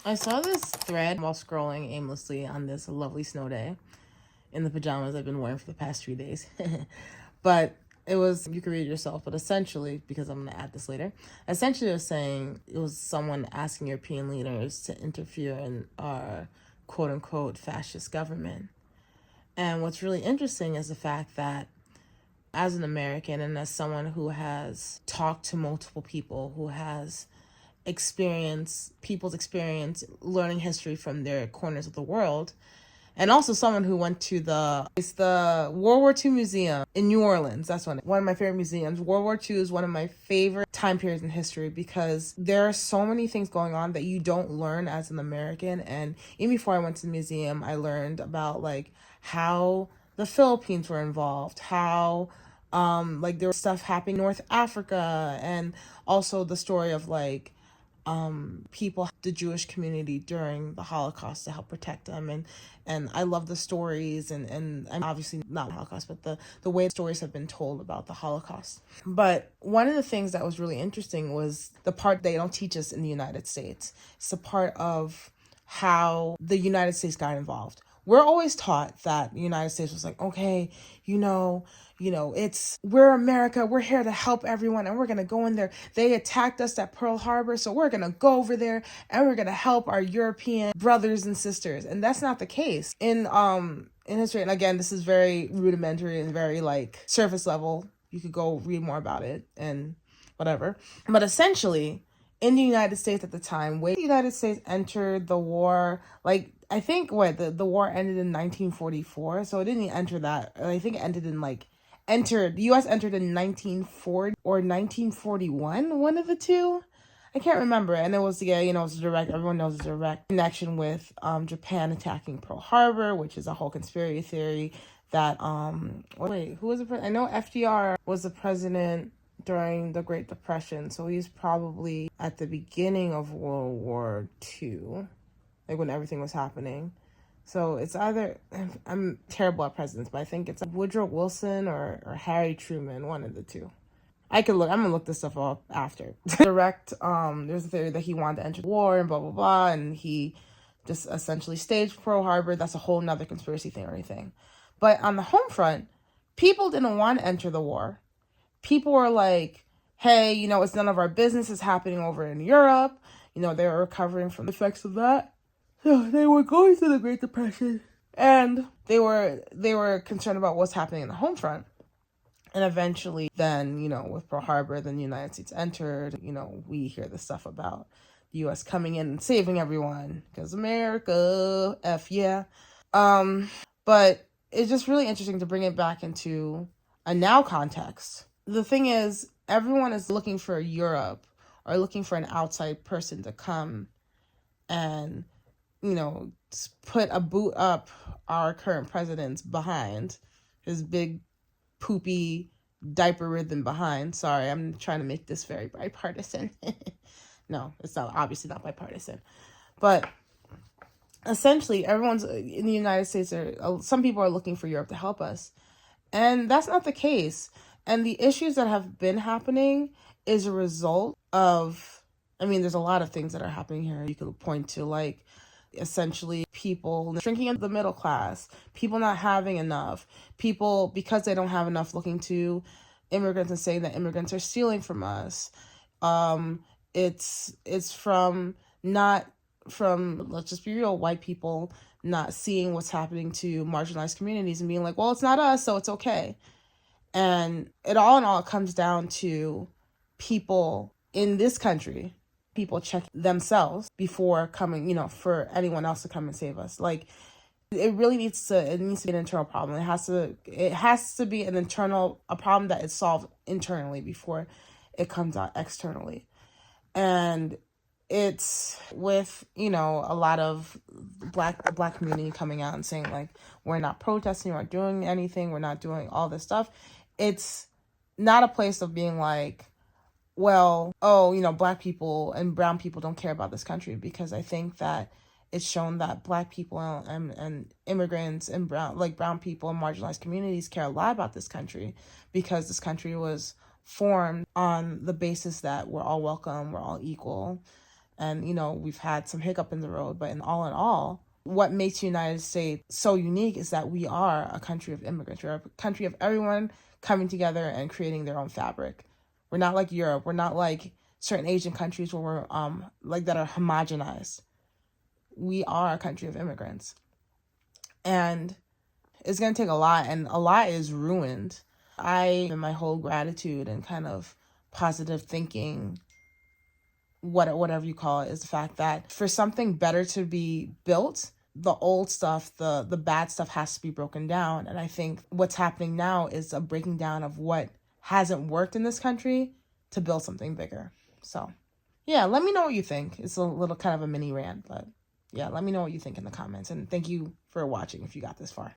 I saw this thread while scrolling aimlessly on this lovely snow day in the pajamas I've been wearing for the past 3 days. But it was, you can read it yourself, but essentially, because I'm going to add this later, essentially it was saying it was someone asking European leaders to interfere in our quote unquote fascist government. And what's really interesting is the fact that as an American and as someone who has talked to multiple people, who has people's experience learning history from their corners of the world, and also someone who went to the World War II Museum in New Orleans. That's one of my favorite museums. World War II is one of my favorite time periods in history because there are so many things going on that you don't learn as an American. And even before I went to the museum, I learned about like how the Philippines were involved, how like there was stuff happening in North Africa, and also the story of like people, the Jewish community during the Holocaust to help protect them. And I love the stories, and I'm obviously not the Holocaust, but the way the stories have been told about the Holocaust. But one of the things that was really interesting was the part they don't teach us in the United States. It's the part of how the United States got involved. We're always taught that the United States was like, okay, we're America, we're here to help everyone, and we're gonna go in there. They attacked us at Pearl Harbor, so we're gonna go over there and we're gonna help our European brothers and sisters. And that's not the case. In history, and again, this is very rudimentary and very like surface level. You could go read more about it and whatever. But essentially, in the United States at the time, when the United States entered the war, like I think the war ended in 1944, so it didn't enter that. I think it ended in the U.S. entered in 1940 or 1941, one of the two. I can't remember. And it was, it was direct, everyone knows it's a direct connection with Japan attacking Pearl Harbor, which is a whole conspiracy theory that, who was the president? I know FDR was the president during the Great Depression, so he's probably at the beginning of World War II, like when everything was happening. So it's either, I'm terrible at presidents, but I think it's Woodrow Wilson or Harry Truman, one of the two. I'm gonna look this stuff up after. There's a theory that he wanted to enter the war and blah, blah, blah, and he just essentially staged Pearl Harbor. That's a whole nother conspiracy theory thing. But on the home front, people didn't want to enter the war. People were like, hey, it's none of our business. It's happening over in Europe. They were recovering from the effects of that. So they were going through the Great Depression, and they were concerned about what's happening in the home front. And eventually then, with Pearl Harbor, then the United States entered, we hear the stuff about the U.S. coming in and saving everyone because America, F yeah. But it's just really interesting to bring it back into a now context. The thing is, everyone is looking for Europe or looking for an outside person to come and, put a boot up our current president's behind, his big poopy diaper ribbon behind. Sorry, I'm trying to make this very bipartisan. No, it's not, obviously not bipartisan. But essentially, everyone's in the United States, some people are looking for Europe to help us. And that's not the case. And the issues that have been happening is a result of, there's a lot of things that are happening here. You could point to like, essentially people shrinking in the middle class, people not having enough, people, because they don't have enough, looking to immigrants and saying that immigrants are stealing from us. It's let's just be real, white people not seeing what's happening to marginalized communities and being like, well, it's not us, so it's okay. And it comes down to people in this country, people check themselves before coming, for anyone else to come and save us. Like, it needs to be an internal problem. It has to be a problem that is solved internally before it comes out externally. And it's with, a lot of the black community coming out and saying like, we're not protesting, we're not doing anything, we're not doing all this stuff. It's not a place of being like, well, black people and brown people don't care about this country, because I think that it's shown that black people and immigrants and brown people and marginalized communities care a lot about this country, because this country was formed on the basis that we're all welcome, we're all equal, And, we've had some hiccup in the road, but in all, what makes the United States so unique is that we are a country of immigrants. We're a country of everyone coming together and creating their own fabric. We're not like Europe. We're not like certain Asian countries where we're like that are homogenized. We are a country of immigrants. And it's going to take a lot, and a lot is ruined. In my whole gratitude and kind of positive thinking, whatever you call it, is the fact that for something better to be built, the old stuff, the bad stuff has to be broken down. And I think what's happening now is a breaking down of what hasn't worked in this country to build something bigger. So yeah, let me know what you think. It's a little kind of a mini rant, but yeah, let me know what you think in the comments. And thank you for watching if you got this far.